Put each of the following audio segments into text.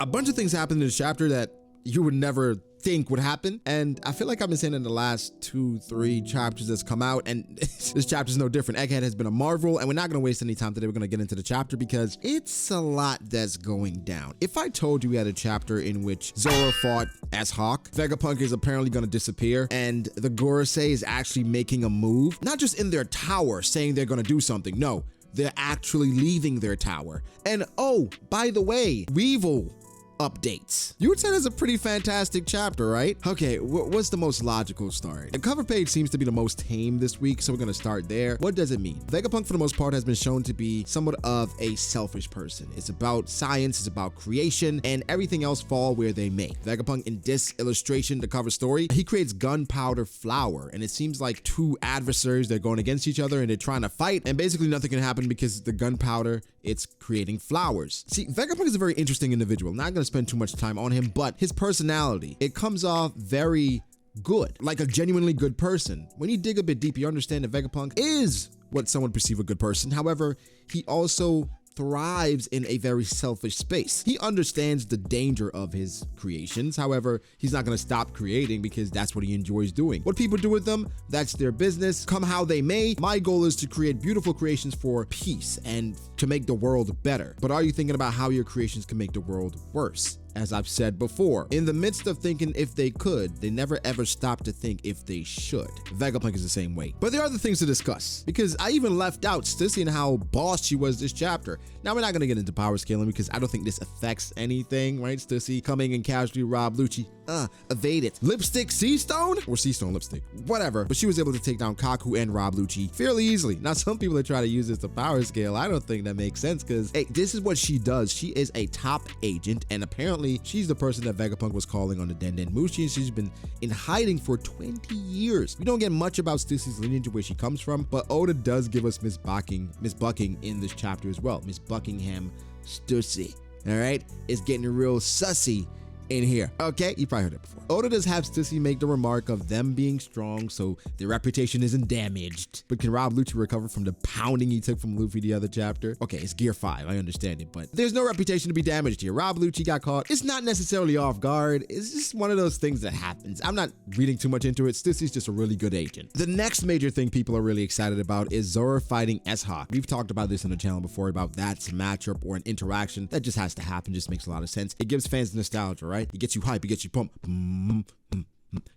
A bunch of things happened in this chapter that you would never think would happen, and I feel like I've been saying in the last 2-3 chapters that's come out, and this chapter is no different. Egghead has been a marvel, and we're not going to waste any time today. We're going to get into the chapter because it's a lot that's going down. If I told you we had a chapter in which Zoro fought S-Hawk, Vegapunk is apparently going to disappear, and the Gorosei is actually making a move, not just in their tower saying they're going to do something, no, they're actually leaving their tower. And oh, by the way, Weevil updates. You would say that's a pretty fantastic chapter, right? Okay, what's the most logical start? The cover page seems to be the most tame this week, so we're gonna start there. What does it mean? Vegapunk, for the most part, has been shown to be somewhat of a selfish person. It's about science, it's about creation, and everything else fall where they may. Vegapunk, in this illustration, the cover story, he creates gunpowder flour, and it seems like two adversaries, they're going against each other and they're trying to fight, and basically nothing can happen because the gunpowder, it's creating flowers. See, Vegapunk is a very interesting individual. Not gonna spend too much time on him, but his personality, it comes off very good, like a genuinely good person. When you dig a bit deep, you understand that Vegapunk is what someone would perceive a good person. However, he also thrives in a very selfish space. He understands the danger of his creations. However, he's not going to stop creating because that's what he enjoys doing. What people do with them, that's their business. Come how they may, my goal is to create beautiful creations for peace and to make the world better. But are you thinking about how your creations can make the world worse? As I've said before, in the midst of thinking if they could, they never ever stop to think if they should. Vegapunk is the same way. But there are other things to discuss, because I even left out Stussy and how boss she was this chapter. Now, we're not going to get into power scaling because I don't think this affects anything, right? Stussy coming and casually rob Lucci. Evade it. Lipstick sea stone? Or sea stone lipstick. Whatever. But she was able to take down Kaku and rob Lucci fairly easily. Now, some people that try to use this to power scale, I don't think that makes sense because, hey, this is what she does. She is a top agent, and apparently she's the person that Vegapunk was calling on the Den Den Mushi, and she's been in hiding for 20 years. We don't get much about Stussy's lineage or where she comes from, but Oda does give us Miss Bucking in this chapter as well. Miss Buckingham Stussy. All right? It's getting real sussy in here. Okay, you probably heard it before. Oda does have Stussy make the remark of them being strong so their reputation isn't damaged. But can Rob Lucci recover from the pounding he took from Luffy the other chapter? Okay, it's Gear 5, I understand it, but there's no reputation to be damaged here. Rob Lucci got caught. It's not necessarily off guard. It's just one of those things that happens. I'm not reading too much into it. Stussy's just a really good agent. The next major thing people are really excited about is Zoro fighting S-Hawk. We've talked about this on the channel before about that's a matchup or an interaction that just has to happen. Just makes a lot of sense. It gives fans nostalgia, right? It gets you hype, it gets you pumped.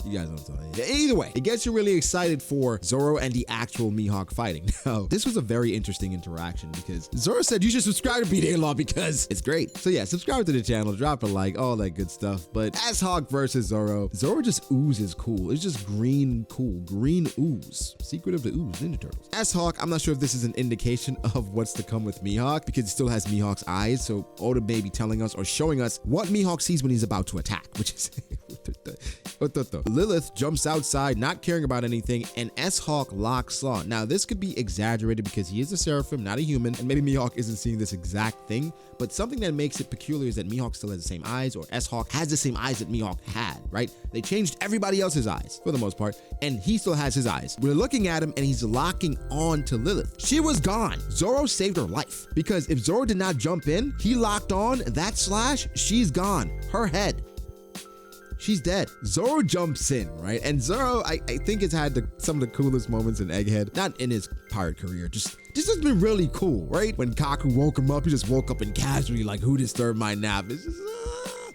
You guys know what I'm talking about. Either way, it gets you really excited for Zoro and the actual Mihawk fighting. Now, this was a very interesting interaction because Zoro said you should subscribe to B.D.A. Law because it's great. So yeah, subscribe to the channel, drop a like, all that good stuff. But S-Hawk versus Zoro, Zoro just oozes cool. It's just green cool, green ooze. Secret of the Ooze, Ninja Turtles. S-Hawk, I'm not sure if this is an indication of what's to come with Mihawk because it still has Mihawk's eyes. So Oda may be telling us or showing us what Mihawk sees when he's about to attack, which is Lilith jumps outside, not caring about anything, and S-Hawk locks on. Now, this could be exaggerated because he is a seraphim, not a human, and maybe Mihawk isn't seeing this exact thing, but something that makes it peculiar is that Mihawk still has the same eyes, or S-Hawk has the same eyes that Mihawk had, right? They changed everybody else's eyes, for the most part, and he still has his eyes. We're looking at him, and he's locking on to Lilith. She was gone. Zoro saved her life, because if Zoro did not jump in, he locked on, that slash, she's gone. Her head. She's dead. Zoro jumps in, right? And Zoro, I think has had some of the coolest moments in Egghead. Not in his pirate career, just has been really cool, right? When Kaku woke him up, he just woke up and casually like, who disturbed my nap? It's just,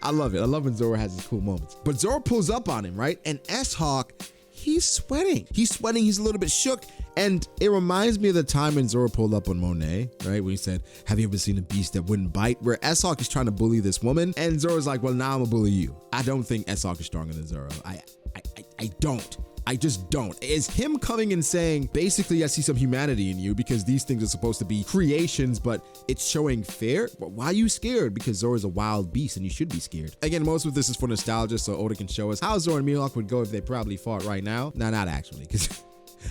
I love it. I love when Zoro has his cool moments. But Zoro pulls up on him, right? And S-Hawk, he's sweating. He's sweating, he's a little bit shook. And it reminds me of the time when Zoro pulled up on Monet, right? When he said, have you ever seen a beast that wouldn't bite? Where S-Hawk is trying to bully this woman. And Zoro's like, well, now I'm gonna bully you. I don't think S-Hawk is stronger than Zoro. I don't. I just don't. It's him coming and saying, basically, I see some humanity in you because these things are supposed to be creations, but it's showing fear. But why are you scared? Because Zoro is a wild beast and you should be scared. Again, most of this is for nostalgia, so Oda can show us how Zoro and Mihawk would go if they probably fought right now. No, not actually, because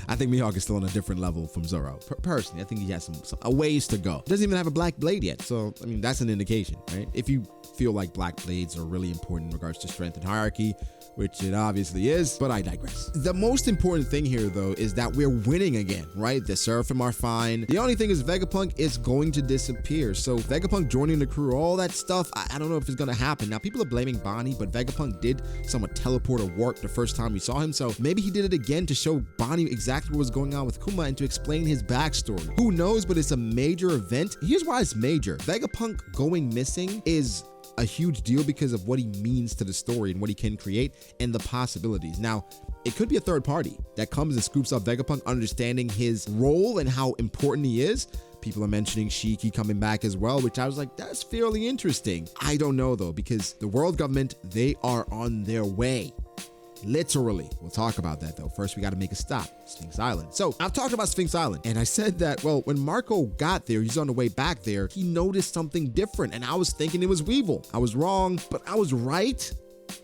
I think Mihawk is still on a different level from Zoro. Personally, I think he has some a ways to go. Doesn't even have a black blade yet. So, I mean, that's an indication, right? If you feel like black blades are really important in regards to strength and hierarchy, which it obviously is, but I digress. The most important thing here, though, is that we're winning again, right? The Seraphim are fine. The only thing is Vegapunk is going to disappear. So Vegapunk joining the crew, all that stuff, I don't know if it's gonna happen. Now, people are blaming Bonnie, but Vegapunk did somewhat teleport or warp the first time we saw him, so maybe he did it again to show Bonnie exactly what was going on with Kuma and to explain his backstory. Who knows, but it's a major event. Here's why it's major. Vegapunk going missing is a huge deal because of what he means to the story and what he can create and the possibilities. Now, it could be a third party that comes and scoops up Vegapunk, understanding his role and how important he is. People are mentioning Shiki coming back as well, which I was like, that's fairly interesting. I don't know though, because the world government, they are on their way. Literally. We'll talk about that though. First, we got to make a stop. Sphinx Island. So I've talked about Sphinx Island and I said that, well, when Marco got there, he's on the way back there, he noticed something different and I was thinking it was Weevil. I was wrong, but I was right.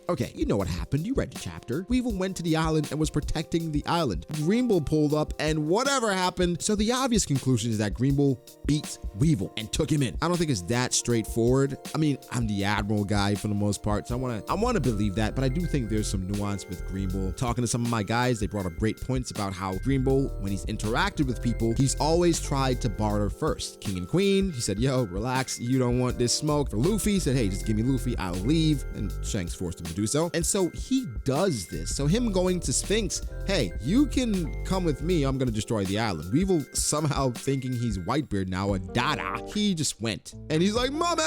Okay, you know what happened. You read the chapter. Weevil went to the island and was protecting the island. Greenbull pulled up and whatever happened. So the obvious conclusion is that Greenbull beats Weevil and took him in. I don't think it's that straightforward. I mean, I'm the Admiral guy for the most part, so I want to believe that, but I do think there's some nuance with Greenbull. Talking to some of my guys, they brought up great points about how Greenbull, when he's interacted with people, he's always tried to barter first. King and Queen, he said, yo, relax, you don't want this smoke. For Luffy, he said, hey, just give me Luffy, I'll leave. And Shanks forced him to do so. And so he does this. So him going to Sphinx, hey, you can come with me, I'm gonna destroy the island. Weevil somehow thinking he's Whitebeard now, a Dada, he just went. And he's like, mommy!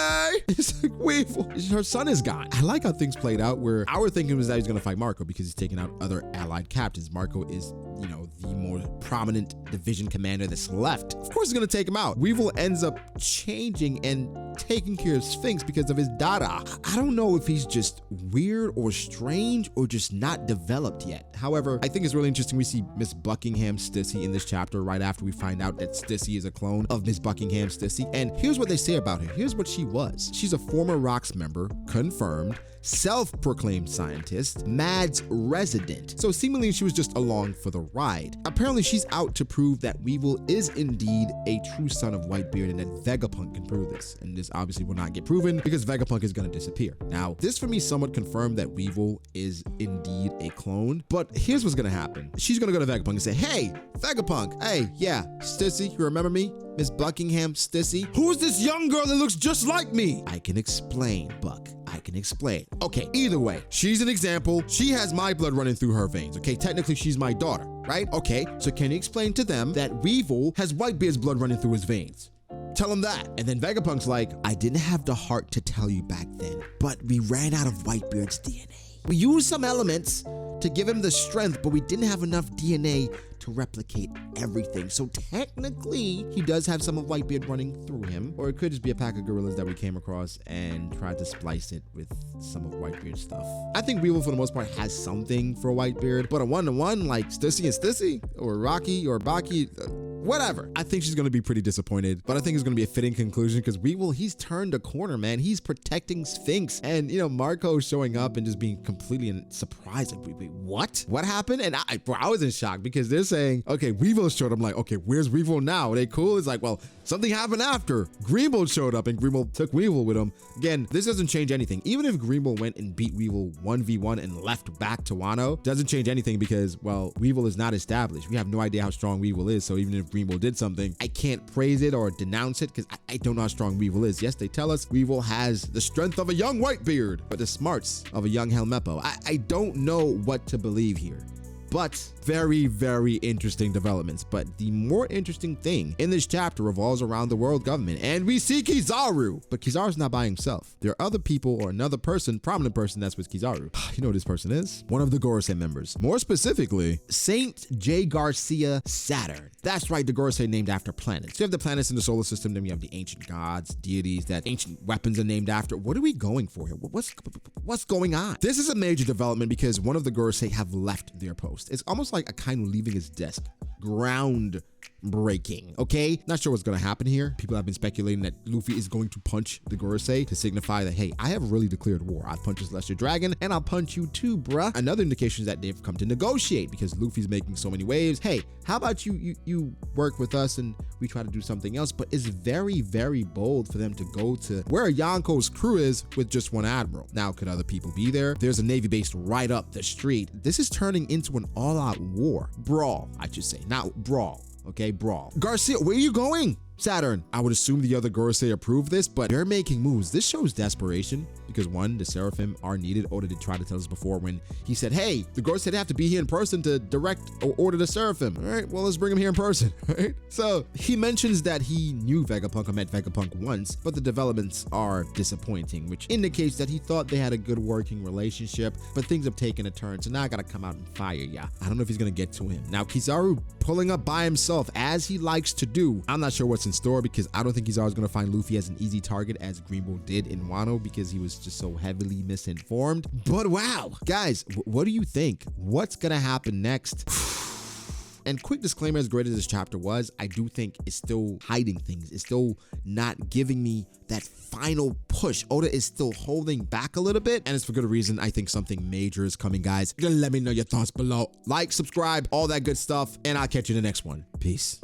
He's like, Weevil, her son is gone. I like how things played out where our thinking was that he's gonna fight Marco because he's taking out other allied captains. Marco is, you know, the more prominent division commander that's left. Of course he's gonna take him out. Weevil ends up changing and taking care of Sphinx because of his Dada. I don't know if he's just weird or strange or just not developed yet. However, I think it's really interesting we see Miss Buckingham Stussy in this chapter right after we find out that Stussy is a clone of Miss Buckingham Stussy. And here's what they say about her. Here's what she was. She's a former ROX member, confirmed, self-proclaimed scientist, Mad's resident. So seemingly she was just along for the ride. Apparently she's out to prove that Weevil is indeed a true son of Whitebeard and that Vegapunk can prove this. And this obviously will not get proven because Vegapunk is gonna disappear. Now, this for me somewhat confirmed that Weevil is indeed a clone, but here's what's gonna happen. She's gonna go to Vegapunk and say, hey, Vegapunk, hey, yeah, Stussy, you remember me? Miss Buckingham Stussy? Who's this young girl that looks just like me? I can explain, Buck. I can explain. Okay, either way, she's an example. She has my blood running through her veins. Okay, technically she's my daughter, right? Okay, so can you explain to them that Weevil has Whitebeard's blood running through his veins? Tell him that. And then Vegapunk's like, I didn't have the heart to tell you back then, but we ran out of Whitebeard's DNA. We used some elements to give him the strength, but we didn't have enough DNA to replicate everything. So technically, he does have some of Whitebeard running through him, or it could just be a pack of gorillas that we came across and tried to splice it with some of Whitebeard's stuff. I think Weevil, for the most part, has something for Whitebeard, but a one-to-one like Stussy and Stussy, or Rocky, or Baki, whatever. I think she's gonna be pretty disappointed, but I think it's gonna be a fitting conclusion because Weevil, he's turned a corner, man. He's protecting Sphinx, and you know, Marco showing up and just being completely surprised. Like, wait, what? What happened? And I was in shock because they're saying, okay, Weevil showed up. I'm like, okay, where's Weevil now? Are they cool? It's like, well, something happened after. Greenbull showed up and Greenbull took Weevil with him. Again, this doesn't change anything. Even if Greenbull went and beat Weevil 1v1 and left back to Wano, doesn't change anything because, well, Weevil is not established. We have no idea how strong Weevil is. So even if Greenbull did something, I can't praise it or denounce it because I don't know how strong Weevil is. Yes, they tell us Weevil has the strength of a young Whitebeard, but the smarts of a young Helmeppo. I don't know what to believe here. But very, very interesting developments. But the more interesting thing in this chapter revolves around the world government. And we see Kizaru. But Kizaru's not by himself. There are other people or another person, prominent person that's with Kizaru. You know who this person is? One of the Gorosei members. More specifically, Saint J. Garcia Saturn. That's right, the Gorosei named after planets. So you have the planets in the solar system, then you have the ancient gods, deities that ancient weapons are named after. What are we going for here? What's going on? This is a major development because one of the Gorosei have left their post. fast. It's almost like Akainu leaving his desk. Ground breaking. Okay, not sure what's gonna happen here. People have been speculating that Luffy is going to punch the Gorosei to signify that, hey, I have really declared war. I punch this Lesser Dragon and I'll punch you too, bruh. Another indication is that they've come to negotiate because Luffy's making so many waves. Hey, how about you work with us and we try to do something else? But it's very, very bold for them to go to where Yonko's crew is with just one admiral. Now, could other people be there? There's a Navy base right up the street. This is turning into an all-out war. Brawl, I should say, not brawl. Okay, brawl. Garcia, where are you going? Saturn. I would assume the other Gorosei approve this, but they're making moves. This shows desperation because one, the Seraphim are needed. Oda did try to tell us before when he said, hey, the Gorosei have to be here in person to direct or order the Seraphim. All right, well, let's bring him here in person, right? So he mentions that he knew Vegapunk or met Vegapunk once, but the developments are disappointing, which indicates that he thought they had a good working relationship, but things have taken a turn. So now I gotta come out and fire ya. I don't know if he's gonna get to him. Now, Kizaru pulling up by himself as he likes to do. I'm not sure what's in store because I don't think he's always going to find Luffy as an easy target as Greenbow did in Wano because he was just so heavily misinformed. But wow, guys, what do you think? What's going to happen next? And quick disclaimer, as great as this chapter was, I do think it's still hiding things. It's still not giving me that final push. Oda is still holding back a little bit, and it's for good reason. I think something major is coming, guys. Let me know your thoughts below. Like, subscribe, all that good stuff, and I'll catch you in the next one. Peace.